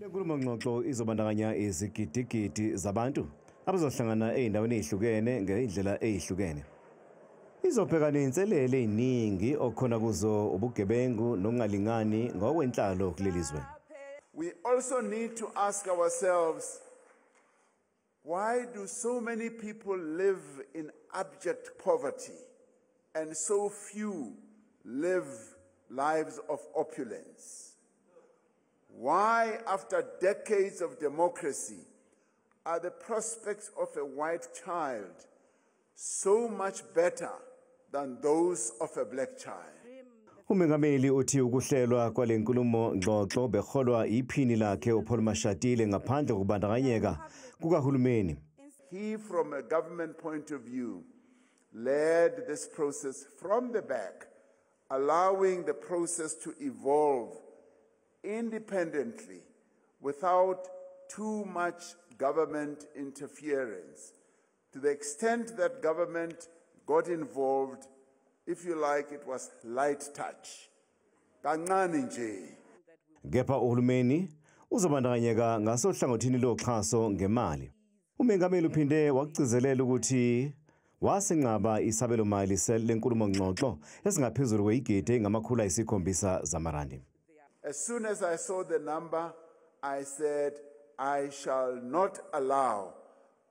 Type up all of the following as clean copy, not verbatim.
Lenkulumo ngxoxo izobandakanya izigidigidi zabantu abazohlangana ey'ndaweni ey'hlukene ngendlela ey'hlukene. Izobhekana inselele eziningi okhona kuzo ubugebengu nokungalingani ngokwenhlalo kulelizwe. We also need to ask ourselves, why do so many people live in abject poverty and so few live lives of opulence? Why, after decades of democracy, are the prospects of a white child so much better than those of a black child? Umengameli uthi ukuhlelwa kwale nkulumo ngxoxo beholwa iphini lakhe uPaul Mashatile ngaphandle kokubandakanyeka kukahulumeni. He, from a government point of view, led this process from the back, allowing the process to evolve independently without too much government interference. To the extent that government got involved, if you like, it was light touch. Kancane nje. Kepha uhulumeni uzobandakanyeka ngasohlangothini loxhaso ngemali. Umengameli uphinde wagcizelela ukuthi wasenqaba isabelo mali lenkulumo ngxoxo esingaphezulu kweyigidi engamakhulu ayikhombisa zamarandi. As soon as I saw the number, I said, I shall not allow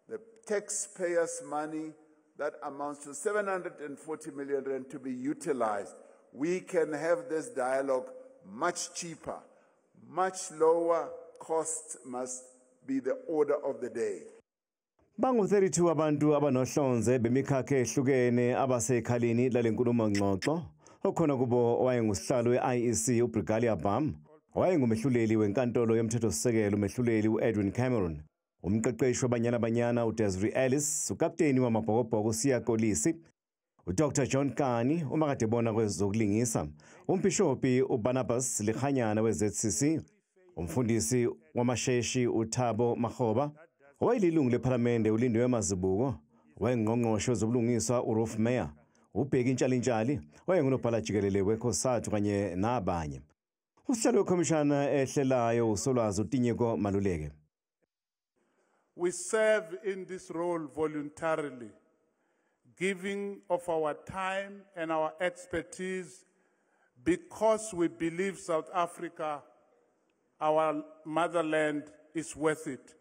the taxpayers' money that amounts to 740 million rand to be utilized. We can have this dialogue much cheaper, much lower costs must be the order of the day. Bangu 32 abantu abanohlonze bemikhakha ehlukene abasekhaleni lalenkulumo ngxoxo okhona kubo owayengusihlalo we-IEC uBrigadier Bam, owayengumehluleli wenkantolo yomthethosisekelo umehluleli uEdwin Cameron, umqeqeshi wabanyana banyana uDesiree Ellis, ukapteni wamabhokobhoko uSiya Kolisi, uDr John Kani umakadebona kwezokulingisa, umbhishobhi uBarnabas Likhanyana weZCC, umfundisi wamasheshi uThabo Makgoba, owayelilungu lephalamende uLindiwe Mazibuko, owayengqongqoshe wezobulungiswa uRoof Meyer, ubheki intshalintshali owayengunobhala jikelele wekhosathu kanye nabanye. Usihlalo wekhomishana ehlelayo uSolwazi uTinyeko Maluleke. We serve in this role voluntarily, giving of our time and our expertise because we believe South Africa, our motherland, is worth it.